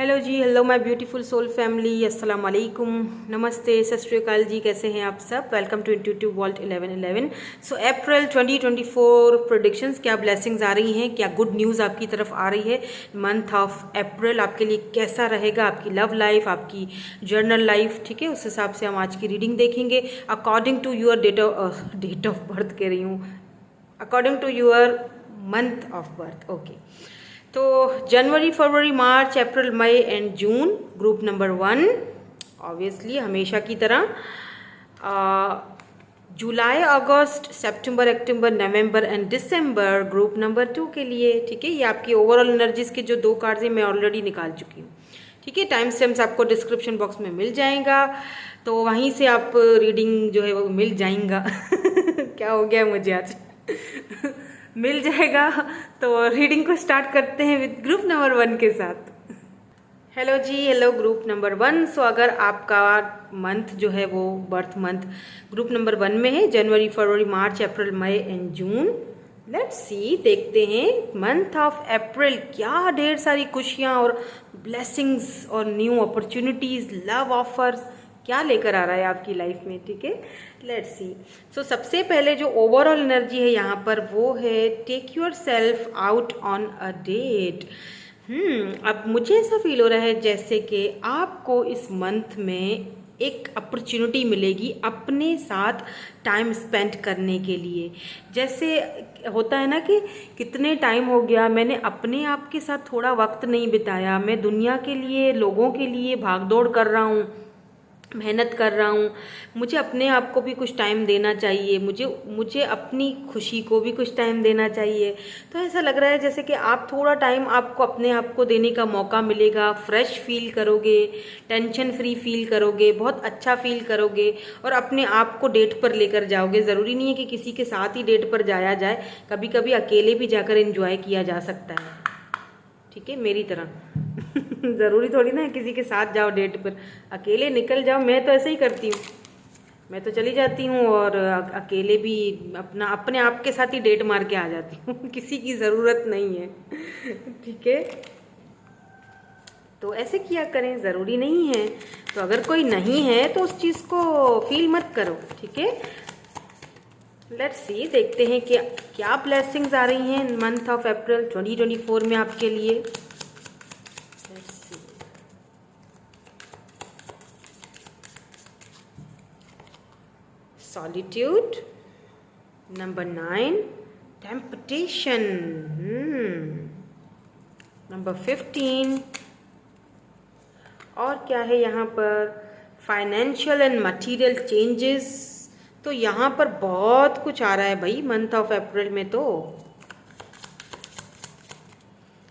Hello जी, hello my beautiful soul family, अस्सलाम वालेकुम, नमस्ते, सत श्री अकाल जी। कैसे हैं आप सब? Welcome to intuitive world 1111। So April 2024 predictions, क्या ब्लेसिंग्स आ रही हैं, क्या गुड न्यूज़ आपकी तरफ आ रही है? मंथ ऑफ अप्रैल आपके लिए कैसा रहेगा? आपकी लव लाइफ, आपकी जर्नल लाइफ, ठीक है, उस हिसाब से हम आज की रीडिंग देखेंगे according to your date of birth कह रही हूँ, according to your month of birth. Okay, तो जनवरी, फरवरी, मार्च, अप्रैल, मई एंड जून ग्रुप नंबर 1, ऑब्वियसली हमेशा की तरह। जुलाई, अगस्त, सितंबर, अक्टूबर, नवंबर एंड दिसंबर ग्रुप नंबर 2 के लिए, ठीक है। ये आपकी ओवरऑल एनर्जीज के जो 2 कार्ड्स हैं मैं ऑलरेडी निकाल चुकी हूँ, ठीक है। टाइम स्टैम्प्स आपको डिस्क्रिप्शन बॉक्स में मिल जाएगा, तो वहीं से आप रीडिंग जो है वो मिल जाएगा क्या हो गया मुझे आज मिल जाएगा। तो रीडिंग को स्टार्ट करते हैं विद ग्रुप नंबर 1 के साथ। हेलो जी, हेलो ग्रुप नंबर 1। सो अगर आपका मंथ जो है वो बर्थ मंथ ग्रुप नंबर 1 में है, जनवरी, फरवरी, मार्च, अप्रैल, मई एंड जून, लेट्स सी, देखते हैं मंथ ऑफ अप्रैल क्या ढेर सारी खुशियाँ और ब्लेसिंग्स और न्यू अपॉर्चुनिटीज, लव ऑफर्स क्या लेकर आ रहा है आपकी लाइफ में, ठीक है। Let's see. सो सबसे पहले जो ओवरऑल एनर्जी है यहाँ पर वो है take yourself out on a date. अब मुझे ऐसा फील हो रहा है जैसे कि आपको इस मंथ में एक अपॉर्चुनिटी मिलेगी अपने साथ टाइम स्पेंड करने के लिए। जैसे होता है ना कि कितने टाइम हो गया मैंने अपने आप के साथ थोड़ा वक्त नहीं बिताया, मैं दुनिया के लिए, लोगों के लिए भागदौड़ कर रहा हूँ, मेहनत कर रहा हूँ, मुझे अपने आप को भी कुछ टाइम देना चाहिए, मुझे अपनी खुशी को भी कुछ टाइम देना चाहिए। तो ऐसा लग रहा है जैसे कि आप थोड़ा टाइम आपको अपने आप को देने का मौका मिलेगा, फ्रेश फील करोगे, टेंशन फ्री फील करोगे, बहुत अच्छा फील करोगे और अपने आप को डेट पर लेकर जाओगे। ज़रूरी नहीं है कि किसी के साथ ही डेट पर जाया जाए, कभी कभी अकेले भी जाकर एंजॉय किया जा सकता है, ठीक है, मेरी तरह ज़रूरी थोड़ी ना है किसी के साथ जाओ डेट पर, अकेले निकल जाओ। मैं तो ऐसे ही करती हूँ, मैं तो चली जाती हूँ और अकेले भी अपने आप के साथ ही डेट मार के आ जाती हूँ किसी की ज़रूरत नहीं है ठीक है, तो ऐसे किया करें, ज़रूरी नहीं है। तो अगर कोई नहीं है तो उस चीज़ को फील मत करो, ठीक है। लेट्स सी, देखते हैं कि क्या ब्लेसिंग्स आ रही हैं मंथ ऑफ अप्रैल 2024 में आपके लिए। Solitude, number 9, temptation, number 15, और क्या है यहाँ पर, फाइनेंशियल एंड मटेरियल चेंजेस। तो यहाँ पर बहुत कुछ आ रहा है भाई मंथ ऑफ अप्रैल में। तो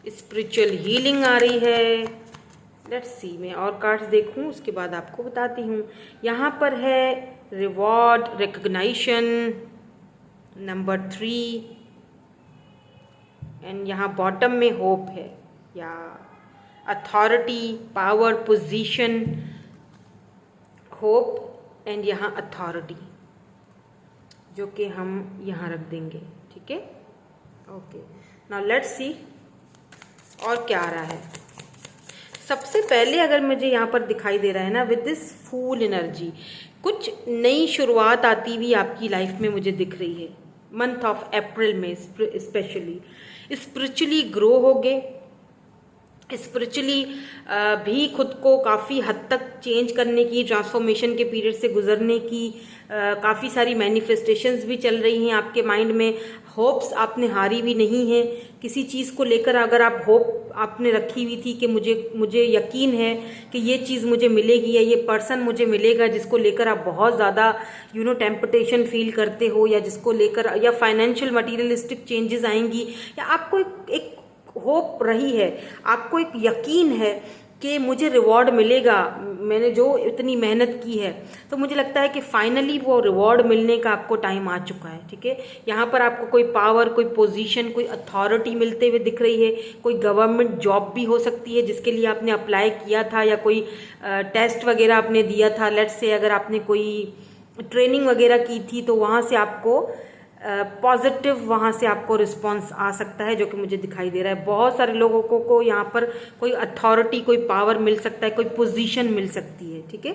स्पिरिचुअल हीलिंग आ रही है। लेट्स सी, मैं और कार्ड्स देखूं उसके बाद आपको बताती हूँ। यहाँ पर है रिवॉर्ड, रिकग्नाइशन, नंबर 3, एंड यहाँ बॉटम में होप है, या authority, power, position, hope and यहाँ अथॉरिटी, जो कि हम यहाँ रख देंगे, ठीक है। ओके, नाउ लेट्स सी और क्या आ रहा है। सबसे पहले अगर मुझे यहाँ पर दिखाई दे रहा है ना, विद दिस फूल एनर्जी, कुछ नई शुरुआत आती हुई आपकी लाइफ में मुझे दिख रही है मंथ ऑफ अप्रैल में। स्पेशली स्पिरिचुअली ग्रो होगे, स्पिरिचुअली भी खुद को काफ़ी हद तक चेंज करने की, ट्रांसफॉर्मेशन के पीरियड से गुजरने की काफ़ी सारी मैनिफेस्टेशंस भी चल रही हैं आपके माइंड में। होप्स आपने हारी भी नहीं है किसी चीज़ को लेकर। अगर आप होप आपने रखी हुई थी कि मुझे यकीन है कि ये चीज़ मुझे मिलेगी या ये पर्सन मुझे मिलेगा, जिसको लेकर आप बहुत ज़्यादा टेम्पटेशन फील करते हो, या जिसको लेकर, या फाइनेंशियल मटीरियलिस्टिक चेंजेस आएंगी, या आपको एक होप रही है, आपको एक यकीन है कि मुझे रिवॉर्ड मिलेगा, मैंने जो इतनी मेहनत की है। तो मुझे लगता है कि फाइनली वो रिवॉर्ड मिलने का आपको टाइम आ चुका है, ठीक है। यहाँ पर आपको कोई पावर, कोई पोजीशन, कोई अथॉरिटी मिलते हुए दिख रही है। कोई गवर्नमेंट जॉब भी हो सकती है जिसके लिए आपने अप्लाई किया था, या कोई टेस्ट वगैरह आपने दिया था। लेट्स से अगर आपने कोई ट्रेनिंग वगैरह की थी तो वहाँ से आपको पॉजिटिव वहाँ से आपको रिस्पॉन्स आ सकता है, जो कि मुझे दिखाई दे रहा है। बहुत सारे लोगों को यहाँ पर कोई अथॉरिटी, कोई पावर मिल सकता है, कोई पोजीशन मिल सकती है, ठीक है।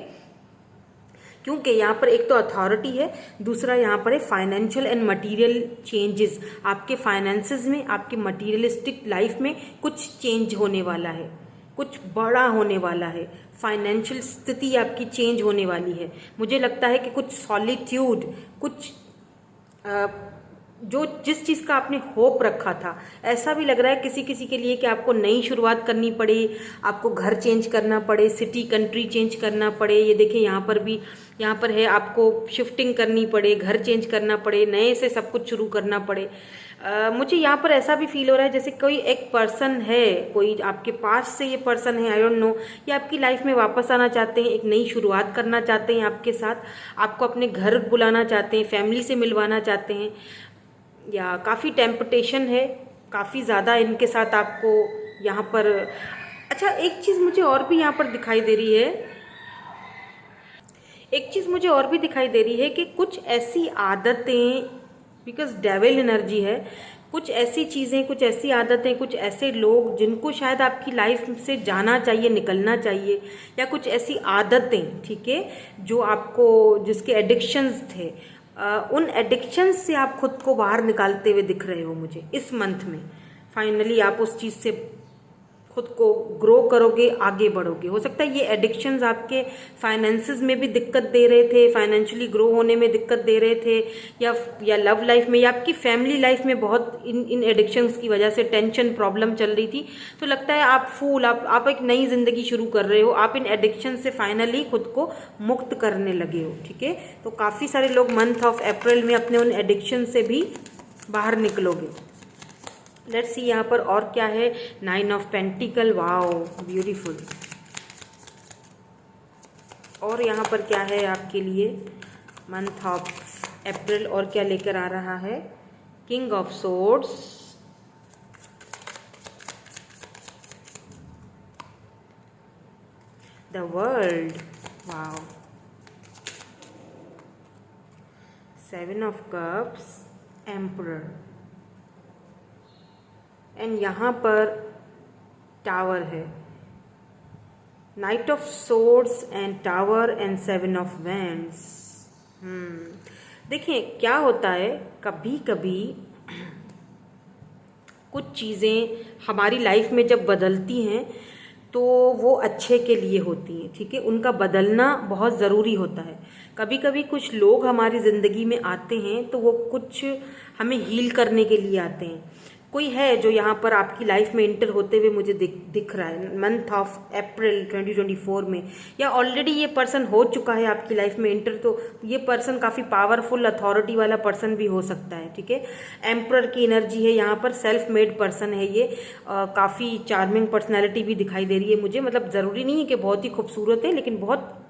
क्योंकि यहाँ पर एक तो अथॉरिटी है, दूसरा यहाँ पर है फाइनेंशियल एंड मटेरियल चेंजेस। आपके फाइनेंसेस में, आपके मटीरियलिस्टिक लाइफ में कुछ चेंज होने वाला है, कुछ बड़ा होने वाला है। फाइनेंशियल स्थिति आपकी चेंज होने वाली है। मुझे लगता है कि कुछ सॉलिट्यूड, कुछ जो जिस चीज़ का आपने होप रखा था, ऐसा भी लग रहा है किसी किसी के लिए कि आपको नई शुरुआत करनी पड़े, आपको घर चेंज करना पड़े, सिटी कंट्री चेंज करना पड़े। ये देखिए यहाँ पर भी, यहाँ पर है आपको शिफ्टिंग करनी पड़े, घर चेंज करना पड़े, नए से सब कुछ शुरू करना पड़े। मुझे यहाँ पर ऐसा भी फील हो रहा है जैसे कोई एक पर्सन है, कोई आपके पास से ये पर्सन है, आई डोंट नो, ये आपकी लाइफ में वापस आना चाहते हैं, एक नई शुरुआत करना चाहते हैं आपके साथ, आपको अपने घर बुलाना चाहते हैं, फैमिली से मिलवाना चाहते हैं, या काफ़ी टेम्पटेशन है, काफ़ी ज़्यादा इनके साथ आपको यहाँ पर। अच्छा, एक चीज़ मुझे और भी यहाँ पर दिखाई दे रही है, एक चीज़ मुझे और भी दिखाई दे रही है कि कुछ ऐसी आदतें, बिकॉज डेविल एनर्जी है, कुछ ऐसी चीज़ें, कुछ ऐसी आदतें, कुछ ऐसे लोग जिनको शायद आपकी लाइफ से जाना चाहिए, निकलना चाहिए, या कुछ ऐसी आदतें, ठीक है, जो आपको, जिसके एडिक्शंस थे, उन एडिक्शंस से आप खुद को बाहर निकालते हुए दिख रहे हो मुझे इस मंथ में। फाइनली आप उस चीज़ से खुद को ग्रो करोगे, आगे बढ़ोगे। हो सकता है ये एडिक्शंस आपके फाइनेंसेस में भी दिक्कत दे रहे थे, फाइनेंशियली ग्रो होने में दिक्कत दे रहे थे, या लव लाइफ में, या आपकी फैमिली लाइफ में बहुत इन एडिक्शंस की वजह से टेंशन, प्रॉब्लम चल रही थी। तो लगता है आप एक नई जिंदगी शुरू कर रहे हो, आप इन एडिक्शन से फाइनली खुद को मुक्त करने लगे हो, ठीक है। तो काफ़ी सारे लोग मंथ ऑफ अप्रैल में अपने उन एडिक्शन से भी बाहर निकलोगे। लेट्स सी यहाँ पर और क्या है। 9 ऑफ पेंटिकल, वाओ ब्यूटीफुल। और यहाँ पर क्या है आपके लिए मंथ ऑफ अप्रैल, और क्या लेकर आ रहा है। King of swords, the world, wow, 7 of cups, emperor, and यहाँ पर टावर है। Night of swords and tower and 7 of wands. देखिए क्या होता है, कभी कभी कुछ चीज़ें हमारी लाइफ में जब बदलती हैं तो वो अच्छे के लिए होती हैं, ठीक है। उनका बदलना बहुत ज़रूरी होता है। कभी कभी कुछ लोग हमारी ज़िंदगी में आते हैं तो वो कुछ हमें हील करने के लिए आते हैं। कोई है जो यहाँ पर आपकी लाइफ में इंटर होते हुए मुझे दिख रहा है मंथ ऑफ अप्रैल 2024 में, या ऑलरेडी ये पर्सन हो चुका है आपकी लाइफ में इंटर। तो ये पर्सन काफ़ी पावरफुल अथॉरिटी वाला पर्सन भी हो सकता है, ठीक है। एम्परर की एनर्जी है यहाँ पर, सेल्फ मेड पर्सन है ये, काफ़ी चार्मिंग पर्सनैलिटी भी दिखाई दे रही है मुझे। मतलब ज़रूरी नहीं है कि बहुत ही खूबसूरत है, लेकिन बहुत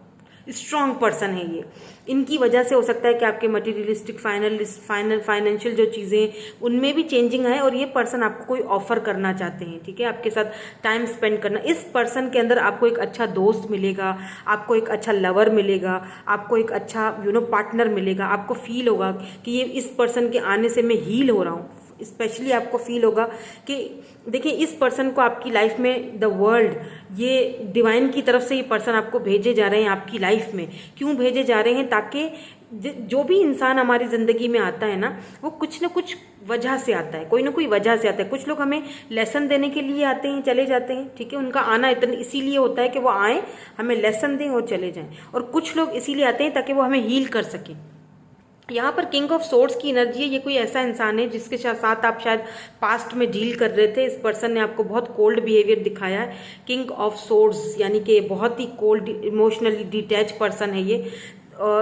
स्ट्रॉन्ग पर्सन है ये। इनकी वजह से हो सकता है कि आपके मटीरियलिस्टिक फाइनेंशियल जो चीज़ें, उनमें भी चेंजिंग है, और ये पर्सन आपको कोई ऑफर करना चाहते हैं, ठीक है। आपके साथ टाइम स्पेंड करना। इस पर्सन के अंदर आपको एक अच्छा दोस्त मिलेगा, आपको एक अच्छा लवर मिलेगा, आपको एक अच्छा पार्टनर मिलेगा। आपको फील होगा कि ये इस पर्सन के आने से मैं हील हो रहा हूँ। स्पेशली आपको फील होगा कि देखिए इस पर्सन को आपकी लाइफ में, द वर्ल्ड, ये डिवाइन की तरफ से ये पर्सन आपको भेजे जा रहे हैं आपकी लाइफ में। क्यों भेजे जा रहे हैं? ताकि जो भी इंसान हमारी ज़िंदगी में आता है ना, वो कुछ ना कुछ वजह से आता है, कोई ना कोई वजह से आता है। कुछ लोग हमें लेसन देने के लिए आते हैं, चले जाते हैं, ठीक है। उनका आना इतना इसीलिए होता है कि वो आए, हमें लेसन दें और चले जाएं। और कुछ लोग इसीलिए आते हैं ताकि वो हमें हील कर सकें। यहाँ पर किंग ऑफ सोर्ड्स की एनर्जी है। ये कोई ऐसा इंसान है जिसके साथ आप शायद पास्ट में डील कर रहे थे। इस पर्सन ने आपको बहुत कोल्ड बिहेवियर दिखाया है। किंग ऑफ सोर्ड्स यानी कि बहुत ही कोल्ड, इमोशनली डिटैच पर्सन है ये।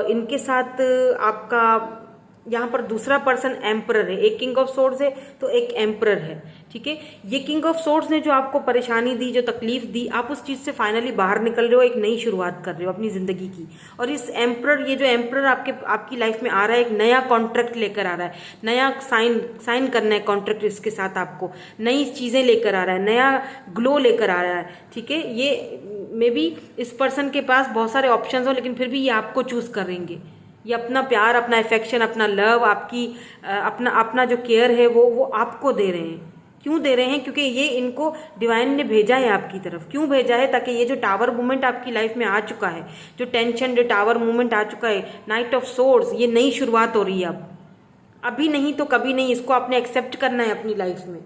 इनके साथ आपका यहाँ पर दूसरा पर्सन एम्परर है। एक किंग ऑफ सोर्ड्स है तो एक एम्परर है, ठीक है। ये किंग ऑफ सोर्ड्स ने जो आपको परेशानी दी, जो तकलीफ दी, आप उस चीज़ से फाइनली बाहर निकल रहे हो, एक नई शुरुआत कर रहे हो अपनी ज़िंदगी की। और इस एम्परर, ये जो एम्परर आपकी लाइफ में आ रहा है, एक नया कॉन्ट्रैक्ट लेकर आ रहा है, नया साइन करना है कॉन्ट्रैक्ट इसके साथ, आपको नई चीज़ें लेकर आ रहा है, नया ग्लो लेकर आ रहा है, ठीक है। ये मे बी इस पर्सन के पास बहुत सारे ऑप्शंस हो, लेकिन फिर भी ये आपको चूज़ करेंगे, ये अपना प्यार, अपना अफेक्शन, अपना लव, आपकी अपना अपना जो केयर है वो आपको दे रहे हैं। क्यों दे रहे हैं? क्योंकि ये इनको डिवाइन ने भेजा है आपकी तरफ। क्यों भेजा है? ताकि ये जो टावर मूवमेंट आपकी लाइफ में आ चुका है, जो टेंशन, जो टावर मूवमेंट आ चुका है, नाइट ऑफ सोर्स, ये नई शुरुआत हो रही है अब। अभी नहीं तो कभी नहीं, इसको आपने एक्सेप्ट करना है अपनी लाइफ में।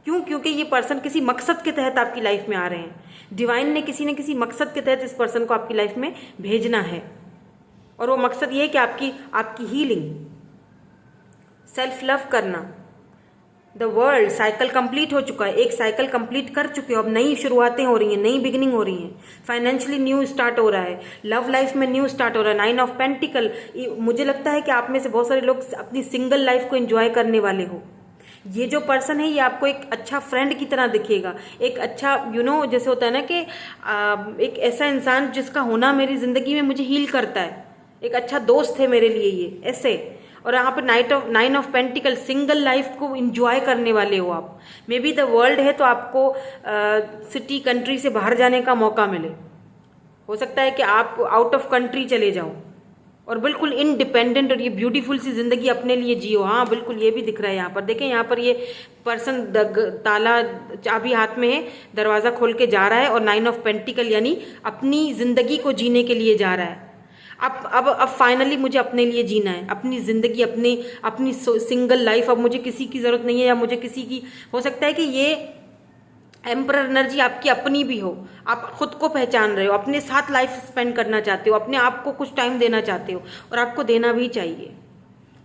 क्यों? क्योंकि ये पर्सन किसी मकसद के तहत आपकी लाइफ में आ रहे हैं। डिवाइन ने किसी न किसी मकसद के तहत इस पर्सन को आपकी लाइफ में भेजना है, और वो मकसद ये है कि आपकी हीलिंग, सेल्फ लव करना। द वर्ल्ड साइकिल कंप्लीट हो चुका है, एक साइकिल कंप्लीट कर चुके हो, अब नई शुरुआतें हो रही हैं, नई बिगिनिंग हो रही हैं। फाइनेंशियली न्यू स्टार्ट हो रहा है, लव लाइफ में न्यू स्टार्ट हो रहा है। 9 ऑफ पेंटिकल, मुझे लगता है कि आप में से बहुत सारे लोग अपनी सिंगल लाइफ को एंजॉय करने वाले हो। ये जो पर्सन है ये आपको एक अच्छा फ्रेंड की तरह दिखेगा, एक अच्छा जैसे होता है ना कि एक ऐसा इंसान जिसका होना मेरी जिंदगी में मुझे हील करता है, एक अच्छा दोस्त है मेरे लिए ये, ऐसे। और यहाँ पर 9 ऑफ पेंटिकल, सिंगल लाइफ को एंजॉय करने वाले हो आप। मे बी द वर्ल्ड है तो आपको सिटी कंट्री से बाहर जाने का मौका मिले। हो सकता है कि आप आउट ऑफ कंट्री चले जाओ और बिल्कुल इंडिपेंडेंट और ये ब्यूटीफुल सी जिंदगी अपने लिए जियो। हाँ बिल्कुल, ये भी दिख रहा है यहाँ पर। देखें यहाँ पर ये पर्सन ताला चाबी हाथ में है, दरवाजा खोल के जा रहा है, और 9 ऑफ पेंटिकल यानी अपनी जिंदगी को जीने के लिए जा रहा है। अब फाइनली मुझे अपने लिए जीना है, अपनी जिंदगी, अपनी सिंगल लाइफ। अब मुझे किसी की जरूरत नहीं है, या मुझे किसी की, हो सकता है कि ये एम्परर एनर्जी आपकी अपनी भी हो। आप खुद को पहचान रहे हो, अपने साथ लाइफ स्पेंड करना चाहते हो, अपने आप को कुछ टाइम देना चाहते हो, और आपको देना भी चाहिए।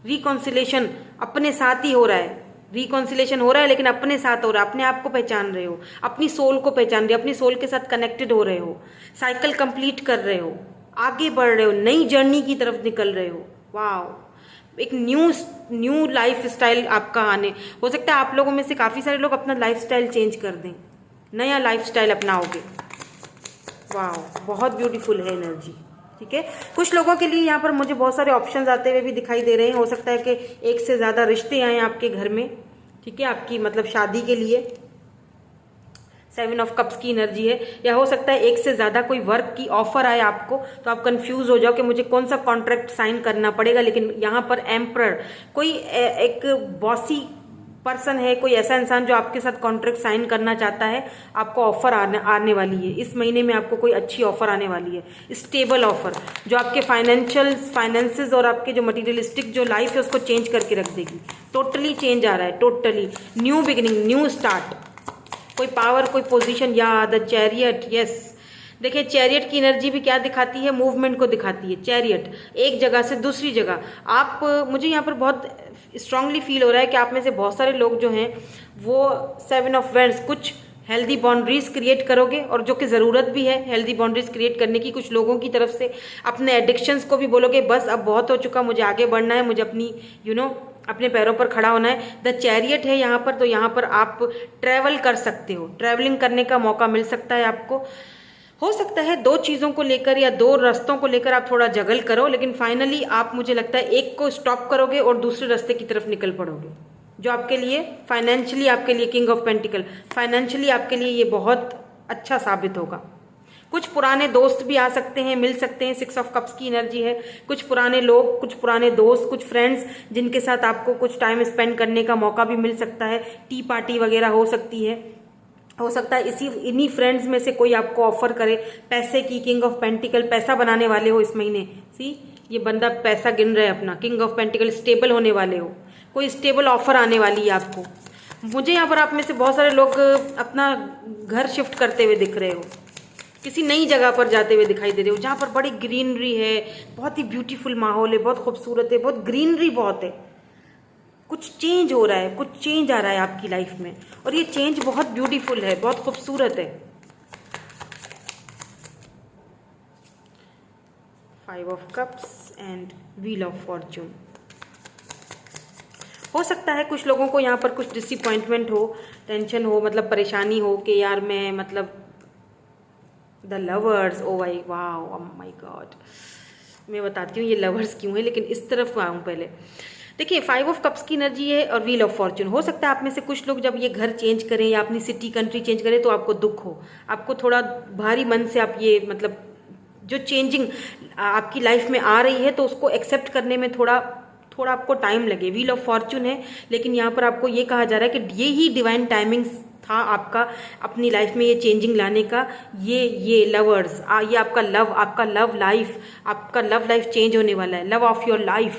रिकॉन्सिलेशन अपने साथ ही हो रहा है, रिकॉन्सिलेशन हो रहा है, लेकिन अपने साथ हो रहा है। अपने आप को पहचान रहे हो, अपनी सोल को पहचान रहे हो, अपनी सोल के साथ कनेक्टेड हो रहे हो, साइकिल कंप्लीट कर रहे हो, आगे बढ़ रहे हो, नई जर्नी की तरफ निकल रहे हो। वाह, एक न्यू लाइफ स्टाइल आपका आने। हो सकता है आप लोगों में से काफ़ी सारे लोग अपना लाइफ स्टाइल चेंज कर दें, नया लाइफ स्टाइल अपनाओगे। वाह, बहुत ब्यूटीफुल है एनर्जी। ठीक है, कुछ लोगों के लिए यहाँ पर मुझे बहुत सारे ऑप्शंस आते हुए भी दिखाई दे रहे हैं। हो सकता है कि एक से ज़्यादा रिश्ते आए आपके घर में। ठीक है, आपकी मतलब शादी के लिए 7 ऑफ कप्स की एनर्जी है, या हो सकता है एक से ज़्यादा कोई वर्क की ऑफर आए आपको, तो आप कंफ्यूज हो जाओ कि मुझे कौन सा कॉन्ट्रैक्ट साइन करना पड़ेगा। लेकिन यहाँ पर एम्परर, कोई एक बॉसी पर्सन है, कोई ऐसा इंसान जो आपके साथ कॉन्ट्रैक्ट साइन करना चाहता है। आपको ऑफर आने वाली है इस महीने में, आपको कोई अच्छी ऑफर आने वाली है, स्टेबल ऑफर, जो आपके फाइनेंसेस और आपके जो मटीरियलिस्टिक जो लाइफ है उसको चेंज करके रख देगी। टोटली चेंज आ रहा है, totally new beginning, new start, कोई पावर, कोई पोजीशन, या द चैरियट। यस, देखिए चैरियट की एनर्जी भी क्या दिखाती है? मूवमेंट को दिखाती है। चैरियट, एक जगह से दूसरी जगह। आप, मुझे यहाँ पर बहुत स्ट्रांगली फील हो रहा है कि आप में से बहुत सारे लोग जो हैं वो 7 ऑफ वेंड्स, कुछ हेल्दी बाउंड्रीज क्रिएट करोगे, और जो कि ज़रूरत भी है हेल्दी बाउंड्रीज क्रिएट करने की कुछ लोगों की तरफ से। अपने एडिक्शंस को भी बोलोगे बस अब बहुत हो चुका, मुझे आगे बढ़ना है, मुझे अपनी अपने पैरों पर खड़ा होना है। द चैरियट है यहाँ पर, तो यहाँ पर आप ट्रैवल कर सकते हो, ट्रैवलिंग करने का मौका मिल सकता है आपको। हो सकता है 2 चीज़ों को लेकर या 2 रास्तों को लेकर आप थोड़ा जगल करो, लेकिन फाइनली आप, मुझे लगता है, एक को स्टॉप करोगे और दूसरे रास्ते की तरफ निकल पड़ोगे, जो आपके लिए फाइनेंशियली, आपके लिए किंग ऑफ पेंटिकल, फाइनेंशियली आपके लिए ये बहुत अच्छा साबित होगा। कुछ पुराने दोस्त भी आ सकते हैं, मिल सकते हैं। 6 ऑफ कप्स की एनर्जी है। कुछ पुराने लोग, कुछ पुराने दोस्त, कुछ फ्रेंड्स जिनके साथ आपको कुछ टाइम स्पेंड करने का मौका भी मिल सकता है। टी पार्टी वगैरह हो सकती है। हो सकता है इन्हीं फ्रेंड्स में से कोई आपको ऑफर करे पैसे की। किंग ऑफ पेंटिकल, पैसा बनाने वाले हो इस महीने। ये बंदा पैसा गिन रहा है अपना। किंग ऑफ पेंटिकल, स्टेबल होने वाले हो, कोई स्टेबल ऑफर आने वाली है आपको। मुझे यहाँ पर आप में से बहुत सारे लोग अपना घर शिफ्ट करते हुए दिख रहे हो, किसी नई जगह पर जाते हुए दिखाई दे रहे हो, जहाँ पर बड़ी ग्रीनरी है, बहुत ही ब्यूटीफुल माहौल है, बहुत खूबसूरत है, बहुत ग्रीनरी बहुत है। कुछ चेंज हो रहा है, कुछ चेंज आ रहा है आपकी लाइफ में, और ये चेंज बहुत ब्यूटीफुल है, बहुत खूबसूरत है। 5 of cups and wheel of Fortune. हो सकता है कुछ लोगों को यहाँ पर कुछ डिसअपॉइंटमेंट हो, टेंशन हो, मतलब परेशानी हो कि यार मैं, मतलब द लवर्स, ओ भाई, वाह, ओ माय गॉड। मैं बताती हूँ ये लवर्स क्यों है, लेकिन इस तरफ आऊँ पहले। देखिए 5 ऑफ कप्स की एनर्जी है और व्हील ऑफ फॉर्च्यून। हो सकता है आप में से कुछ लोग जब ये घर चेंज करें या अपनी सिटी कंट्री चेंज करें तो आपको दुख हो, आपको थोड़ा भारी मन से आप ये मतलब जो चेंजिंग आपकी लाइफ में आ रही है तो उसको एक्सेप्ट करने में थोड़ा आपको टाइम लगे। व्हील ऑफ फॉर्च्यून है, लेकिन यहाँ पर आपको ये कहा जा रहा है कि ये ही डिवाइन टाइमिंग्स था आपका अपनी लाइफ में ये चेंजिंग लाने का। ये लवर्स, ये आपका लव लाइफ चेंज होने वाला है। लव ऑफ योर लाइफ,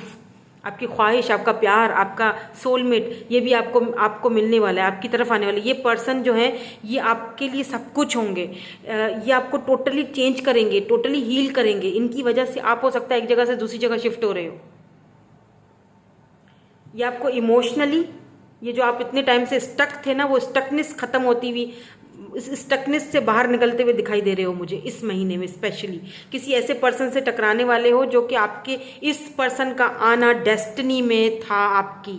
आपकी ख्वाहिश, आपका प्यार, आपका सोलमेट, ये भी आपको मिलने वाला है, आपकी तरफ आने वाला है। ये पर्सन जो है ये आपके लिए सब कुछ होंगे। ये आपको टोटली चेंज करेंगे, टोटली हील करेंगे। इनकी वजह से आप हो सकता है एक जगह से दूसरी जगह शिफ्ट हो रहे हो। ये आपको इमोशनली, ये जो आप इतने टाइम से स्टक थे ना, वो स्टकनेस खत्म होती हुई, इस स्टकनेस से बाहर निकलते हुए दिखाई दे रहे हो मुझे इस महीने में। स्पेशली किसी ऐसे पर्सन से टकराने वाले हो जो कि आपके इस पर्सन का आना डेस्टिनी में था। आपकी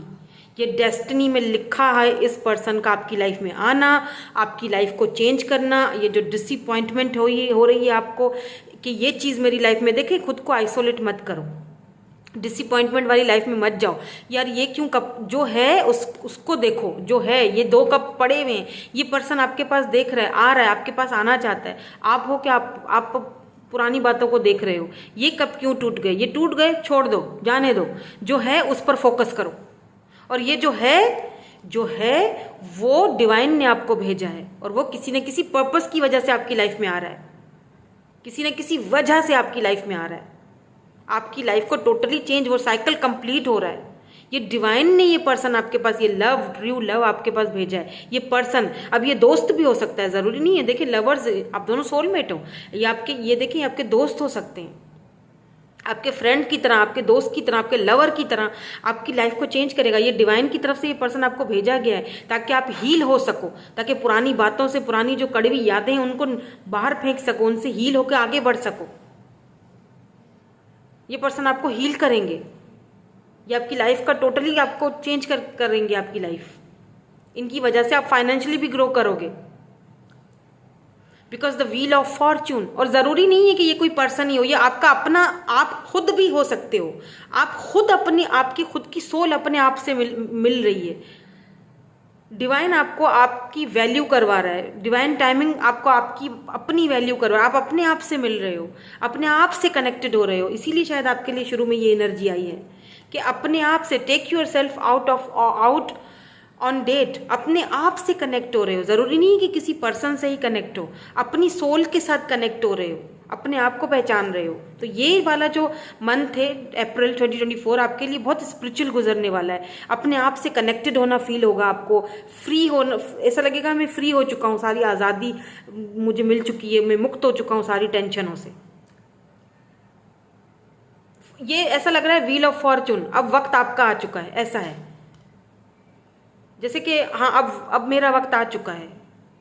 ये डेस्टिनी में लिखा है इस पर्सन का आपकी लाइफ में आना, आपकी लाइफ को चेंज करना। ये जो डिसअपॉइंटमेंट हो रही है आपको कि ये चीज़ मेरी लाइफ में, देखें खुद को आइसोलेट मत करो, डिसअपॉइंटमेंट वाली लाइफ में मत जाओ। यार ये क्यों, कप जो है उसको देखो, जो है ये 2 कप पड़े हुए हैं, ये पर्सन आपके पास देख रहा है, आ रहा है, आपके पास आना चाहता है। आप हो क्या, आप पुरानी बातों को देख रहे हो। ये कप क्यों टूट गए, ये टूट गए, छोड़ दो, जाने दो। जो है उस पर फोकस करो। और ये जो है वो डिवाइन ने आपको भेजा है, और वो किसी न किसी पर्पस की वजह से आपकी लाइफ में आ रहा है, किसी न किसी वजह से आपकी लाइफ में आ रहा है। आपकी लाइफ को टोटली चेंज, वो साइकिल कंप्लीट हो रहा है। ये डिवाइन ने ये पर्सन आपके पास, ये ट्रू लव आपके पास भेजा है। ये पर्सन, अब ये दोस्त भी हो सकता है, ज़रूरी नहीं है। देखिए लवर्स, आप दोनों सोलमेट हो। ये देखिए आपके दोस्त हो सकते हैं, आपके फ्रेंड की तरह, आपके दोस्त की तरह, आपके लवर की तरह आपकी लाइफ को चेंज करेगा। ये डिवाइन की तरफ से ये पर्सन आपको भेजा गया है ताकि आप हील हो सको, ताकि पुरानी बातों से, पुरानी जो कड़वी यादें हैं उनको बाहर फेंक सको, उनसे हील होकर आगे बढ़ सको। ये पर्सन आपको हील करेंगे, ये आपकी लाइफ का टोटली आपको चेंज करेंगे आपकी लाइफ। इनकी वजह से आप फाइनेंशियली भी ग्रो करोगे, because the wheel of Fortune. और ज़रूरी नहीं है कि ये कोई पर्सन ही हो, ये आपका अपना, आप खुद भी हो सकते हो। आप खुद आपकी खुद की सोल अपने आप से मिल रही है। डिवाइन आपको आपकी वैल्यू करवा रहा है, डिवाइन टाइमिंग आपको आपकी अपनी वैल्यू करवा रहा है। आप अपने आप से मिल रहे हो, अपने आप से कनेक्टेड हो रहे हो। इसीलिए शायद आपके लिए शुरू में ये एनर्जी आई है कि अपने आप से take yourself out on date, अपने आप से कनेक्ट हो रहे हो। ज़रूरी नहीं कि किसी पर्सन से ही कनेक्ट हो, अपनी सोल के साथ कनेक्ट हो रहे हो, अपने आप को पहचान रहे हो। तो ये वाला जो मंथ है अप्रैल 2024 आपके लिए बहुत स्पिरिचुअल गुजरने वाला है। अपने आप से कनेक्टेड होना फील होगा आपको, फ्री होना, ऐसा लगेगा मैं फ्री हो चुका हूँ, सारी आज़ादी मुझे मिल चुकी है, मैं मुक्त हो चुका हूँ सारी टेंशनों से। ये ऐसा लग रहा है व्हील ऑफ फॉर्चून, अब वक्त आपका आ चुका है, ऐसा है जैसे कि हाँ अब मेरा वक्त आ चुका है।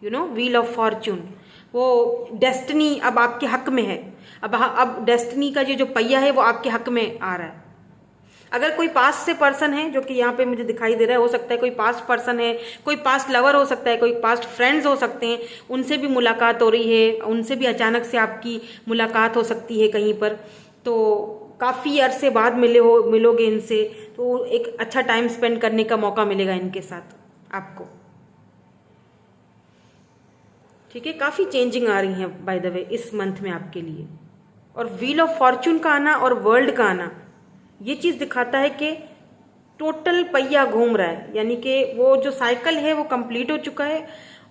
व्हील ऑफ फॉर्चून, वो डेस्टिनी अब आपके हक में है। अब डेस्टिनी का ये जो पहिया है वो आपके हक में आ रहा है। अगर कोई पास्ट से पर्सन है जो कि यहाँ पे मुझे दिखाई दे रहा है, हो सकता है कोई पास्ट पर्सन है, कोई पास्ट लवर हो सकता है, कोई पास्ट फ्रेंड्स हो सकते हैं, उनसे भी मुलाकात हो रही है, उनसे भी अचानक से आपकी मुलाकात हो सकती है कहीं पर। तो काफ़ी अरसे बाद मिलोगे इनसे, तो एक अच्छा टाइम स्पेंड करने का मौका मिलेगा इनके साथ आपको। ठीक है, काफ़ी चेंजिंग आ रही है बाय द वे इस मंथ में आपके लिए। और व्हील ऑफ फॉर्चून का आना और वर्ल्ड का आना ये चीज़ दिखाता है कि टोटल पहिया घूम रहा है, यानी कि वो जो साइकिल है वो कंप्लीट हो चुका है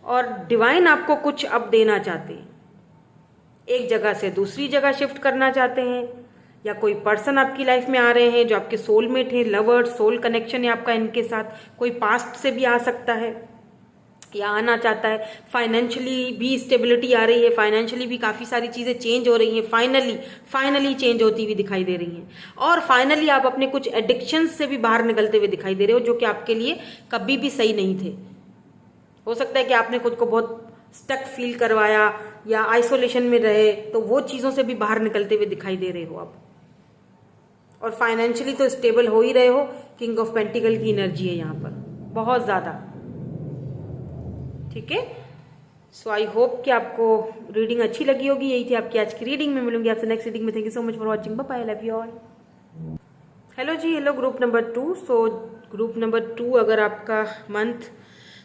और डिवाइन आपको कुछ अब देना चाहते हैं। एक जगह से दूसरी जगह शिफ्ट करना चाहते हैं, या कोई पर्सन आपकी लाइफ में आ रहे हैं जो आपके सोलमेट हैं, लवर, सोल कनेक्शन है आपका इनके साथ। कोई पास्ट से भी आ सकता है या आना चाहता है। फाइनेंशियली भी स्टेबिलिटी आ रही है, फाइनेंशियली भी काफ़ी सारी चीज़ें चेंज हो रही हैं, फाइनली चेंज होती हुई दिखाई दे रही हैं। और फाइनली आप अपने कुछ एडिक्शंस से भी बाहर निकलते हुए दिखाई दे रहे हो जो कि आपके लिए कभी भी सही नहीं थे। हो सकता है कि आपने खुद को बहुत स्टक फील करवाया या आइसोलेशन में रहे, तो वो चीज़ों से भी बाहर निकलते हुए दिखाई दे रहे हो आप। और फाइनेंशियली तो स्टेबल हो ही रहे हो। किंग ऑफ पेंटिकल की एनर्जी है यहाँ पर बहुत ज़्यादा। ठीक है, सो आई होप कि आपको रीडिंग अच्छी लगी होगी। यही थी आपकी आज की रीडिंग में। मिलूंगी आपसे नेक्स्ट रीडिंग में। Thank you so much for watching. Bye, I love you all. Hello जी, hello group number 2। So group number 2, अगर आपका मंथ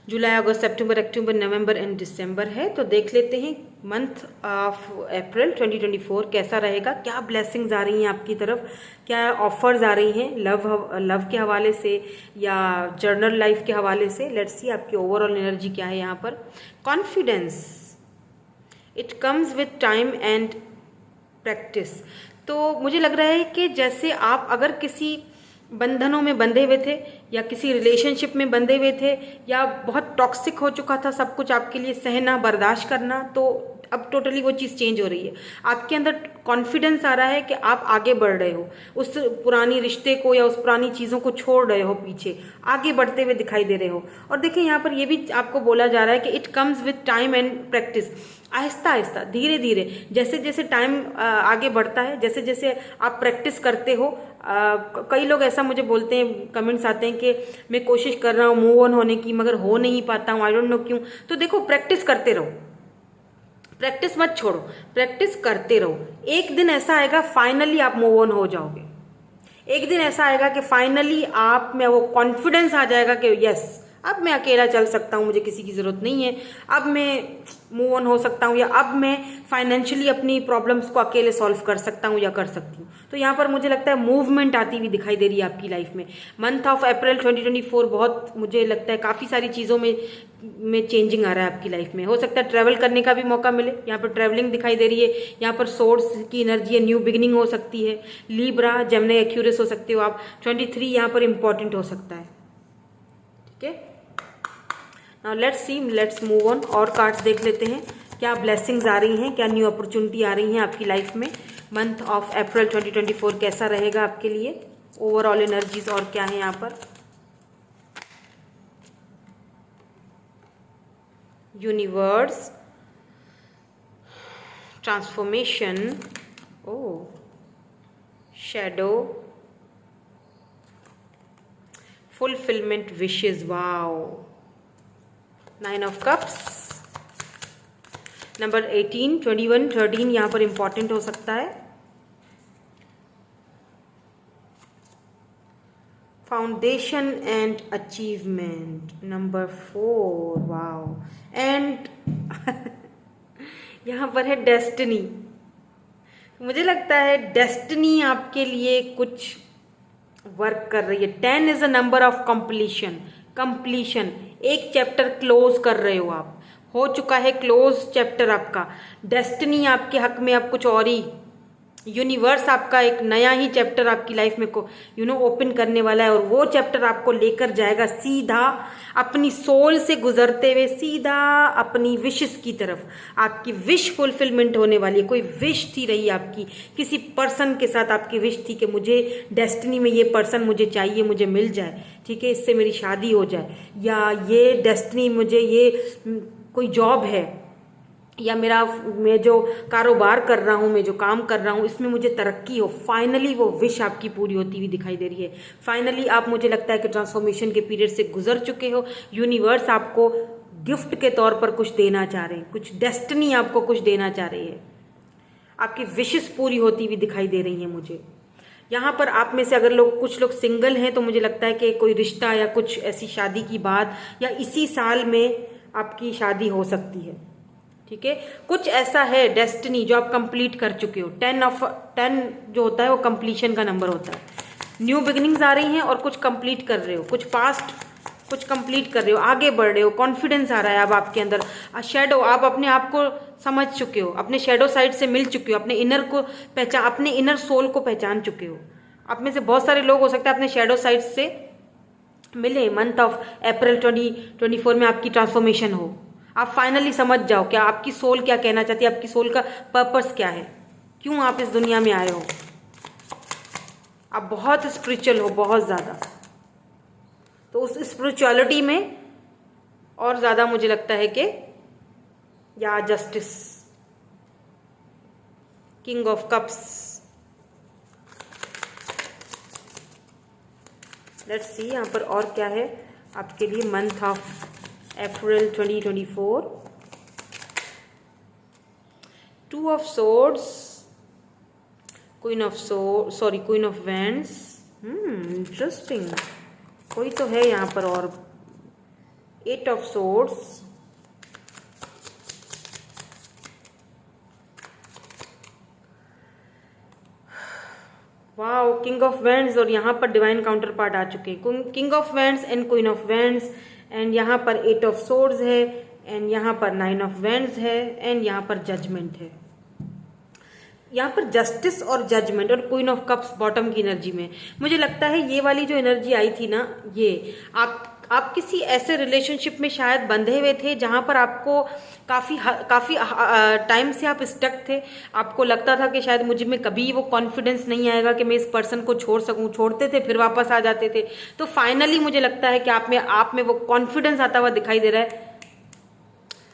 जुलाई, अगस्त, सितंबर, अक्टूबर, नवंबर एंड दिसंबर है। तो देख लेते हैं मंथ ऑफ अप्रैल 2024 कैसा रहेगा, क्या ब्लेसिंग्स आ रही हैं आपकी तरफ, क्या ऑफर्स आ रही हैं लव के हवाले से या जर्नल लाइफ के हवाले से। लेट्स सी आपकी ओवरऑल एनर्जी क्या है यहाँ पर। Confidence, it comes with time and practice. तो मुझे लग रहा है कि जैसे आप अगर किसी बंधनों में बंधे हुए थे या किसी रिलेशनशिप में बंधे हुए थे या बहुत टॉक्सिक हो चुका था सब कुछ आपके लिए सहना बर्दाश्त करना, तो अब टोटली वो चीज़ चेंज हो रही है। आपके अंदर कॉन्फिडेंस आ रहा है कि आप आगे बढ़ रहे हो, उस पुरानी रिश्ते को या उस पुरानी चीज़ों को छोड़ रहे हो, पीछे आगे बढ़ते हुए दिखाई दे रहे हो। और देखिए यहाँ पर ये भी आपको बोला जा रहा है कि it comes with time and practice. Aahista Aahista धीरे धीरे जैसे जैसे टाइम आगे बढ़ता है, जैसे जैसे आप प्रैक्टिस करते हो, कई लोग ऐसा मुझे बोलते हैं, कमेंट्स आते हैं कि मैं कोशिश कर रहा हूँ मूव ऑन होने की मगर हो नहीं पाता हूँ, आई डोंट नो क्यों। तो देखो प्रैक्टिस करते रहो, प्रैक्टिस मत छोड़ो, प्रैक्टिस करते रहो। एक दिन ऐसा आएगा फाइनली आप मूव ऑन हो जाओगे। एक दिन ऐसा आएगा कि फाइनली आप में वो कॉन्फिडेंस आ जाएगा कि यस अब मैं अकेला चल सकता हूँ, मुझे किसी की ज़रूरत नहीं है, अब मैं मूव ऑन हो सकता हूँ, या अब मैं फाइनेंशियली अपनी प्रॉब्लम्स को अकेले सॉल्व कर सकता हूँ या कर सकती हूँ। तो यहाँ पर मुझे लगता है मूवमेंट आती हुई दिखाई दे रही है आपकी लाइफ में। मंथ ऑफ अप्रैल 2024 बहुत मुझे लगता है काफ़ी सारी चीज़ों में चेंजिंग आ रहा है आपकी लाइफ में। हो सकता है ट्रैवल करने का भी मौका मिले, यहाँ पर ट्रैवलिंग दिखाई दे रही है। यहाँ पर सोर्स की एनर्जी है, न्यू बिगिनिंग हो सकती है, लीब्रा जेमिनी एक्यूरियस हो सकते हो आप। 23 यहाँ पर इंपॉर्टेंट हो सकता है, ठीक है। नाउ लेट्स मूव ऑन, और कार्ड्स देख लेते हैं क्या ब्लेसिंग्स आ रही हैं, क्या न्यू अपॉर्चुनिटी आ रही हैं आपकी लाइफ में। मंथ ऑफ अप्रैल 2024 कैसा रहेगा आपके लिए, ओवरऑल एनर्जीज और क्या है यहाँ पर। Universe, transformation, o shadow, fulfilment, wishes, wow, 9 of cups, number 18, 21, 13 यहाँ पर इंपॉर्टेंट हो सकता है। Foundation and achievement, number 4, wow, and यहाँ पर है डेस्टिनी। मुझे लगता है डेस्टिनी आपके लिए कुछ वर्क कर रही है। 10 is a number of completion, एक चैप्टर क्लोज कर रहे हो आप, हो चुका है क्लोज चैप्टर आपका। डेस्टिनी आपके हक में अब कुछ और ही, यूनिवर्स आपका एक नया ही चैप्टर आपकी लाइफ में को ओपन करने वाला है, और वो चैप्टर आपको लेकर जाएगा सीधा अपनी सोल से गुजरते हुए सीधा अपनी विशेस की तरफ। आपकी विश फुलफिलमेंट होने वाली है। कोई विश थी रही आपकी, किसी पर्सन के साथ आपकी विश थी कि मुझे डेस्टिनी में ये पर्सन मुझे चाहिए, मुझे मिल जाए, ठीक है, इससे मेरी शादी हो जाए, या ये डेस्टिनी मुझे ये कोई जॉब है, या मैं जो कारोबार कर रहा हूँ, मैं जो काम कर रहा हूँ, इसमें मुझे तरक्की हो। फाइनली वो विश आपकी पूरी होती हुई दिखाई दे रही है। फाइनली आप, मुझे लगता है कि ट्रांसफॉर्मेशन के पीरियड से गुजर चुके हो। यूनिवर्स आपको गिफ्ट के तौर पर कुछ देना चाह रहे हैं, कुछ डेस्टिनी आपको कुछ देना चाह रही है। आपकी विशेस पूरी होती हुई दिखाई दे रही है मुझे। यहाँ पर आप में से अगर कुछ लोग सिंगल हैं तो मुझे लगता है कि कोई रिश्ता या कुछ ऐसी शादी की बात, या इसी साल में आपकी शादी हो सकती है, ठीक है। कुछ ऐसा है डेस्टिनी जो आप कंप्लीट कर चुके हो। 10 जो होता है वो कंप्लीशन का नंबर होता है। न्यू बिगिनिंग्स आ रही हैं और कुछ कंप्लीट कर रहे हो, कुछ पास्ट कुछ कंप्लीट कर रहे हो, आगे बढ़ रहे हो, कॉन्फिडेंस आ रहा है अब आपके अंदर। शैडो, आप अपने आप को समझ चुके हो, अपने शैडो साइड से मिल चुके हो, अपने इनर को अपने इनर सोल को पहचान चुके हो। आप में से बहुत सारे लोग हो सकता है अपने शैडो साइड से मिले। मंथ ऑफ अप्रैल 2024 में आपकी ट्रांसफॉर्मेशन हो, आप फाइनली समझ जाओ क्या आपकी सोल क्या कहना चाहती है, आपकी सोल का पर्पस क्या है, क्यों आप इस दुनिया में आए हो। आप बहुत स्पिरिचुअल हो, बहुत ज़्यादा। तो उस स्पिरिचुअलिटी में और ज़्यादा मुझे लगता है कि या justice, king of cups. Let's see यहाँ पर और क्या है आपके लिए month of April 2024। 2 of swords, queen of wands. Interesting, कोई तो है यहाँ पर और 8 of swords, wow, king of vends, और यहाँ पर डिवाइन काउंटर पार्ट आ चुके हैं, king of vends and queen of vends, and यहाँ पर 8 ऑफ सोर्ड्स है, एंड यहाँ पर 9 ऑफ वेंड्स है, एंड यहाँ पर जजमेंट है। यहाँ पर जस्टिस और जजमेंट और क्वीन ऑफ कप्स बॉटम की एनर्जी में, मुझे लगता है ये वाली जो एनर्जी आई थी ना, ये आप किसी ऐसे रिलेशनशिप में शायद बंधे हुए थे जहां पर आपको काफी टाइम से आप स्टक थे। आपको लगता था कि शायद मुझ में कभी वो कॉन्फिडेंस नहीं आएगा कि मैं इस पर्सन को छोड़ सकूं, छोड़ते थे फिर वापस आ जाते थे। तो फाइनली मुझे लगता है कि आप में वो कॉन्फिडेंस आता हुआ दिखाई दे रहा है।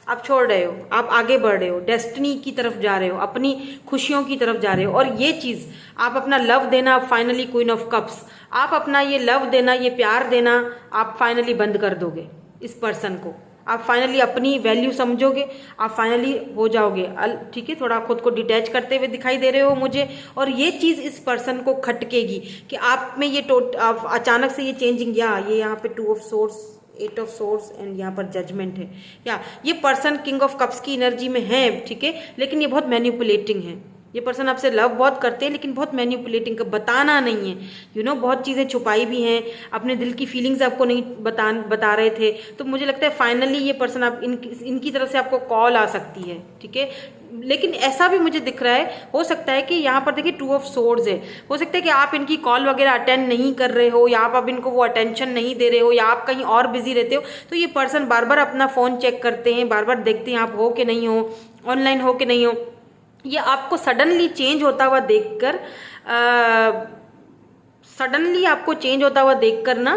आप छोड़ रहे हो, आप आगे बढ़ रहे हो, डेस्टिनी की तरफ जा रहे हो, अपनी खुशियों की तरफ जा रहे हो। और ये चीज आप अपना लव देना, फाइनली क्वीन ऑफ कप्स, आप अपना ये लव देना, ये प्यार देना आप फाइनली बंद कर दोगे इस पर्सन को। आप फाइनली अपनी वैल्यू समझोगे, आप फाइनली हो जाओगे, ठीक है, थोड़ा खुद को डिटैच करते हुए दिखाई दे रहे हो मुझे। और ये चीज इस पर्सन को खटकेगी कि आप में ये अचानक से ये चेंजिंग, या ये यहाँ पे 2 of source, 8 of source and यहाँ पर जजमेंट है। या ये पर्सन किंग ऑफ कप्स की एनर्जी में है, ठीक है, लेकिन ये बहुत मैनिपुलेटिंग है। ये पर्सन आपसे लव बहुत करते हैं लेकिन बहुत मैनिपुलेटिंग, बताना नहीं है, बहुत चीज़ें छुपाई भी हैं, अपने दिल की फीलिंग्स आपको नहीं बता रहे थे। तो मुझे लगता है फाइनली ये पर्सन आप इनकी तरफ से आपको कॉल आ सकती है, ठीक है। लेकिन ऐसा भी मुझे दिख रहा है, हो सकता है कि यहाँ पर देखिए 2 ऑफ सोर्ड्स है, हो सकता है कि आप इनकी कॉल वगैरह अटेंड नहीं कर रहे हो, या आप इनको वो अटेंशन नहीं दे रहे हो, या आप कहीं और बिजी रहते हो। तो ये पर्सन बार बार अपना फ़ोन चेक करते हैं, बार बार देखते हैं आप हो कि नहीं हो, ऑनलाइन हो कि नहीं हो। ये आपको सडनली चेंज होता हुआ देखकर ना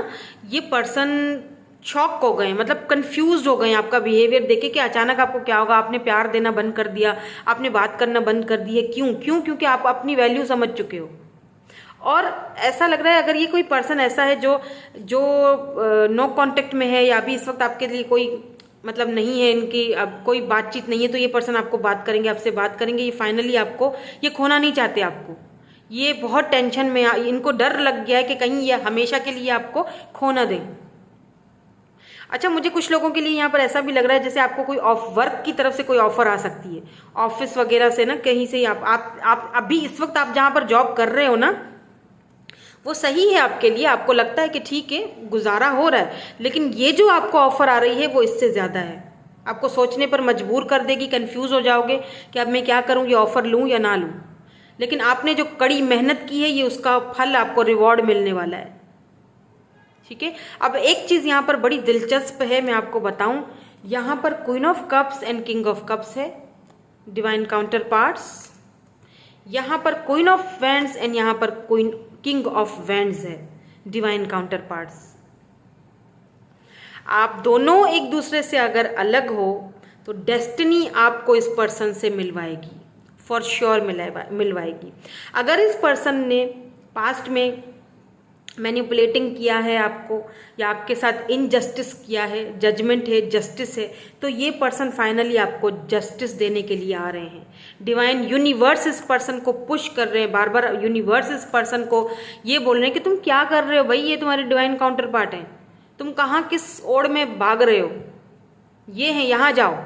ये पर्सन शॉक हो गए, मतलब कंफ्यूज हो गए आपका बिहेवियर देखे कि अचानक आपको क्या होगा, आपने प्यार देना बंद कर दिया, आपने बात करना बंद कर दी है। क्यों? क्योंकि आप अपनी वैल्यू समझ चुके हो। और ऐसा लग रहा है अगर ये कोई पर्सन ऐसा है जो नो कांटेक्ट में है, या अभी इस वक्त आपके लिए कोई मतलब नहीं है, इनकी अब कोई बातचीत नहीं है, तो ये पर्सन आपको बात करेंगे, आपसे बात करेंगे। ये फाइनली आपको ये खोना नहीं चाहते, आपको ये बहुत टेंशन में, इनको डर लग गया है कि कहीं ये हमेशा के लिए आपको खो ना दें। अच्छा, मुझे कुछ लोगों के लिए यहाँ पर ऐसा भी लग रहा है जैसे आपको कोई वर्क की तरफ से कोई ऑफर आ सकती है, ऑफिस वगैरह से ना, कहीं से आप अभी इस वक्त आप जहाँ पर जॉब कर रहे हो ना, वो सही है आपके लिए, आपको लगता है कि ठीक है गुजारा हो रहा है, लेकिन ये जो आपको ऑफर आ रही है वो इससे ज़्यादा है, आपको सोचने पर मजबूर कर देगी, कंफ्यूज हो जाओगे कि अब मैं क्या करूँ, ये ऑफर लूँ या ना लूँ। लेकिन आपने जो कड़ी मेहनत की है, ये उसका फल आपको रिवॉर्ड मिलने वाला है, ठीक है। अब एक चीज़ यहाँ पर बड़ी दिलचस्प है, मैं आपको बताऊँ, यहाँ पर queen of cups and king of cups है, डिवाइन काउंटर पार्ट्स, यहाँ पर क्वीन ऑफ वैंड्स एंड यहाँ पर किंग ऑफ वैंड्स है, डिवाइन काउंटर पार्ट्स। आप दोनों एक दूसरे से अगर अलग हो तो डेस्टिनी आपको इस पर्सन से मिलवाएगी, फॉर श्योर मिलवाएगी। अगर इस पर्सन ने पास्ट में मैनिपुलेटिंग किया है आपको, या आपके साथ इनजस्टिस किया है, जजमेंट है, जस्टिस है, तो ये पर्सन फाइनली आपको जस्टिस देने के लिए आ रहे हैं। डिवाइन यूनिवर्स इस पर्सन को पुश कर रहे हैं, बार बार यूनिवर्स इस पर्सन को ये बोल रहे हैं कि तुम क्या कर रहे हो भाई, ये तुम्हारे डिवाइन काउंटर पार्ट हैं, तुम कहाँ किस ओर में भाग रहे हो, ये है, यहाँ जाओ,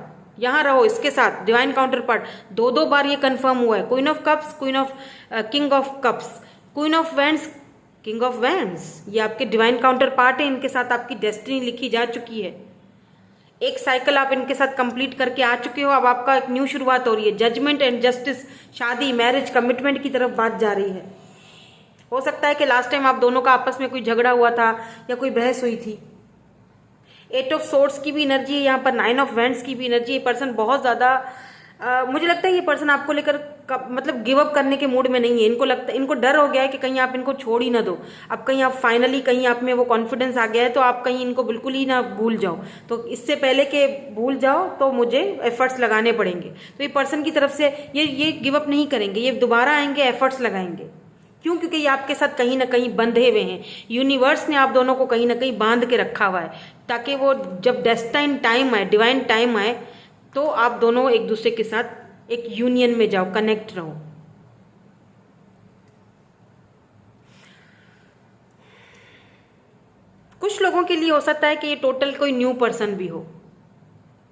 यहाँ रहो इसके साथ। डिवाइन काउंटर पार्ट 2 बार ये कंफर्म हुआ है, queen of cups, king of cups, queen of wands, king of wands, ये आपके डिवाइन काउंटर पार्ट है, इनके साथ आपकी डेस्टिनी लिखी जा चुकी है। एक साइकिल आप इनके साथ कंप्लीट करके आ चुके हो, अब आपका एक न्यू शुरुआत हो रही है। जजमेंट एंड जस्टिस, शादी, मैरिज, कमिटमेंट की तरफ बात जा रही है। हो सकता है कि लास्ट टाइम आप दोनों का आपस में कोई झगड़ा हुआ था या कोई बहस हुई थी। 8 ऑफ सोर्ड्स की भी एनर्जी है, यहाँ पर 9 ऑफ वैंड्स की भी एनर्जी है। पर्सन बहुत ज़्यादा मुझे लगता है ये पर्सन आपको लेकर मतलब गिव अप करने के मूड में नहीं है। इनको डर हो गया है कि कहीं आप इनको छोड़ ही ना दो। अब कहीं आप फाइनली, कहीं आप में वो कॉन्फिडेंस आ गया है तो आप कहीं इनको बिल्कुल ही ना भूल जाओ। तो इससे पहले कि भूल जाओ तो मुझे एफर्ट्स लगाने पड़ेंगे। तो ये पर्सन की तरफ से ये गिव अप नहीं करेंगे, ये दोबारा आएंगे, एफर्ट्स लगाएंगे। क्यों? क्योंकि ये आपके साथ कहीं ना कहीं बंधे हुए हैं। यूनिवर्स ने आप दोनों को कहीं ना कहीं बांध के रखा हुआ है, ताकि वो जब डेस्टाइन टाइम आए, डिवाइन टाइम आए, तो आप दोनों एक दूसरे के साथ एक यूनियन में जाओ, कनेक्ट रहो। कुछ लोगों के लिए हो सकता है कि ये टोटल कोई न्यू पर्सन भी हो,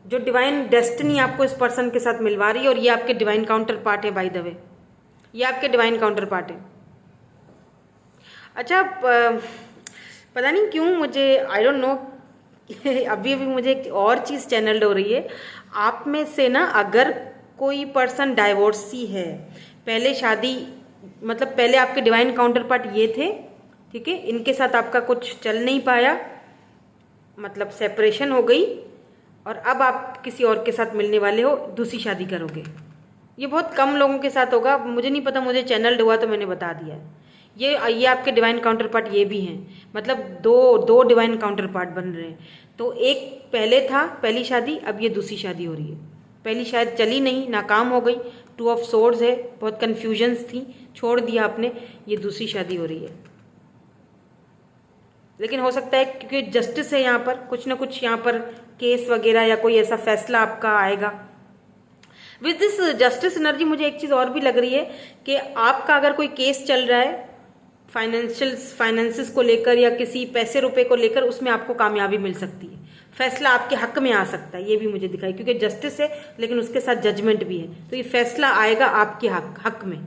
जो डिवाइन डेस्टिनी आपको इस पर्सन के साथ मिलवा रही है, और ये आपके डिवाइन काउंटर पार्ट है। बाय द वे ये आपके डिवाइन काउंटर पार्ट है। अच्छा, पता नहीं क्यों मुझे, आई डोंट नो, अभी अभी मुझे एक और चीज़ चैनल्ड हो रही है। आप में से ना अगर कोई पर्सन डाइवोर्सी है, पहले शादी, मतलब पहले आपके डिवाइन काउंटर पार्ट ये थे, ठीक है, इनके साथ आपका कुछ चल नहीं पाया, मतलब सेपरेशन हो गई, और अब आप किसी और के साथ मिलने वाले हो, दूसरी शादी करोगे। ये बहुत कम लोगों के साथ होगा, मुझे नहीं पता, मुझे चैनल्ड हुआ तो मैंने बता दिया है। ये आपके डिवाइन काउंटर पार्ट ये भी हैं, मतलब दो डिवाइन काउंटर पार्ट बन रहे हैं। तो एक पहले था, पहली शादी, अब ये दूसरी शादी हो रही है। पहली शायद चली नहीं, नाकाम हो गई, 2 ऑफ सोर्ड्स है, बहुत कन्फ्यूजन्स थी, छोड़ दिया आपने, ये दूसरी शादी हो रही है। लेकिन हो सकता है क्योंकि जस्टिस है यहाँ पर, कुछ ना कुछ यहाँ पर केस वगैरह या कोई ऐसा फैसला आपका आएगा। विद दिस जस्टिस एनर्जी मुझे एक चीज़ और भी लग रही है कि आपका अगर कोई केस चल रहा है फाइनेंसेस को लेकर या किसी पैसे रुपए को लेकर, उसमें आपको कामयाबी मिल सकती है, फैसला आपके हक में आ सकता है। ये भी मुझे दिखाई, क्योंकि जस्टिस है लेकिन उसके साथ जजमेंट भी है, तो ये फैसला आएगा आपके हक में।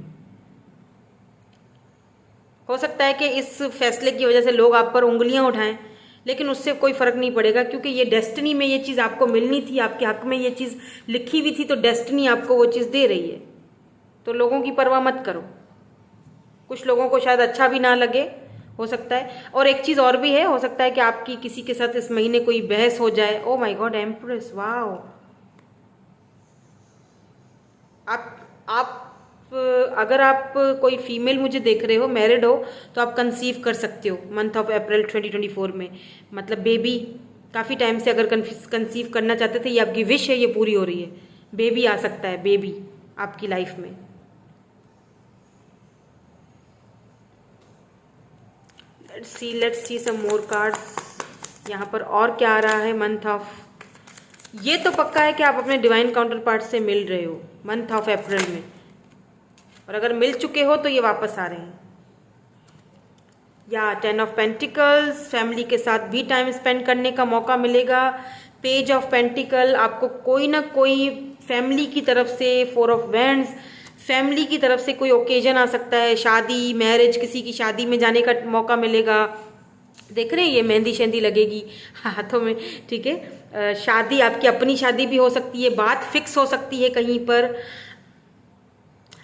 हो सकता है कि इस फैसले की वजह से लोग आप पर उंगलियां उठाएं, लेकिन उससे कोई फर्क नहीं पड़ेगा, क्योंकि ये डेस्टिनी में ये चीज़ आपको मिलनी थी, आपके हक में ये चीज़ लिखी हुई थी, तो डेस्टिनी आपको वो चीज़ दे रही है। तो लोगों की परवाह मत करो। कुछ लोगों को शायद अच्छा भी ना लगे, हो सकता है। और एक चीज़ और भी है, हो सकता है कि आपकी किसी के साथ इस महीने कोई बहस हो जाए। Oh my God, empress, wow. आप अगर आप कोई फीमेल मुझे देख रहे हो, मैरिड हो, तो आप कंसीव कर सकते हो मंथ ऑफ अप्रैल 2024 में, मतलब बेबी। काफ़ी टाइम से अगर कंसीव करना चाहते थे, ये आपकी विश है, ये पूरी हो रही है। बेबी आ सकता है, बेबी आपकी लाइफ में। Let's see some more cards. यहाँ पर और क्या आ रहा है मंथ ऑफ, ये तो पक्का है कि आप अपने डिवाइन काउंटर पार्ट से मिल रहे हो मंथ ऑफ अप्रैल में, और अगर मिल चुके हो तो ये वापस आ रहे हैं। या 10 ऑफ पेंटिकल्स, फैमिली के साथ भी टाइम स्पेंड करने का मौका मिलेगा। पेज ऑफ पेंटिकल, आपको कोई ना कोई फैमिली की तरफ से, 4 ऑफ वैंड्स, फैमिली की तरफ से कोई ओकेजन आ सकता है, शादी, मैरिज, किसी की शादी में जाने का मौका मिलेगा। देख रहे हैं, ये मेहंदी शेंदी लगेगी हाथों में, ठीक है। शादी, आपकी अपनी शादी भी हो सकती है, बात फिक्स हो सकती है कहीं पर।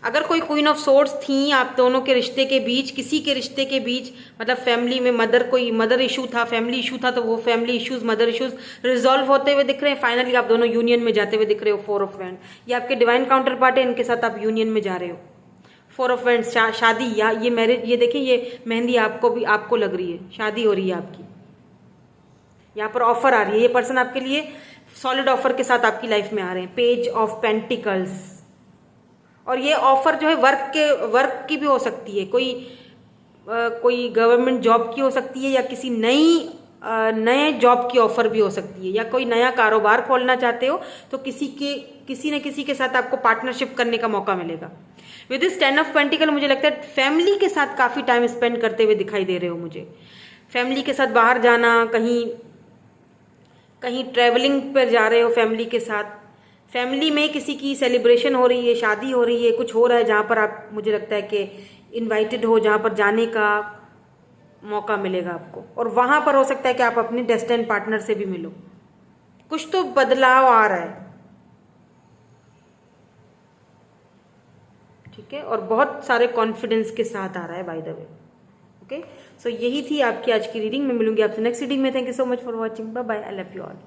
अगर कोई क्वीन ऑफ सोर्ड्स थी आप दोनों के रिश्ते के बीच, किसी के रिश्ते के बीच, मतलब फैमिली में कोई मदर इशू था, फैमिली इशू था, तो वो family issues, mother issues resolve होते हुए दिख रहे हैं। फाइनली आप दोनों यूनियन में जाते हुए दिख रहे हो। 4 ऑफ वैंड, ये आपके डिवाइन काउंटर पार्ट है, इनके साथ आप यूनियन में जा रहे हो। 4 ऑफ वैंड, शादी या ये मैरिज, ये देखिए, ये मेहंदी आपको लग रही है, शादी हो रही है आपकी। यहाँ पर ऑफर आ रही है, ये पर्सन आपके लिए सॉलिड ऑफर के साथ आपकी लाइफ में आ रहे हैं। पेज ऑफ पेंटिकल्स, और ये ऑफर जो है वर्क की भी हो सकती है, कोई गवर्नमेंट जॉब की हो सकती है, या किसी नए जॉब की ऑफर भी हो सकती है, या कोई नया कारोबार खोलना चाहते हो तो किसी न किसी के साथ आपको पार्टनरशिप करने का मौका मिलेगा। विद दिस 10 ऑफ पेंटिकल, मुझे लगता है फैमिली के साथ काफ़ी टाइम स्पेंड करते हुए दिखाई दे रहे हो मुझे। फैमिली के साथ बाहर जाना, कहीं ट्रैवलिंग पर जा रहे हो फैमिली के साथ, फैमिली में किसी की सेलिब्रेशन हो रही है, शादी हो रही है, कुछ हो रहा है जहाँ पर आप, मुझे लगता है कि इनवाइटेड हो, जहाँ पर जाने का मौका मिलेगा आपको। और वहाँ पर हो सकता है कि आप अपने डेस्टिन्ड पार्टनर से भी मिलो। कुछ तो बदलाव आ रहा है, ठीक है, और बहुत सारे कॉन्फिडेंस के साथ आ रहा है, by the way. Okay, so यही थी आपकी आज की रीडिंग। मैं मिलूंगी आपसे नेक्स्ट रीडिंग में। Thank you so much for watching. Bye bye, I love you all.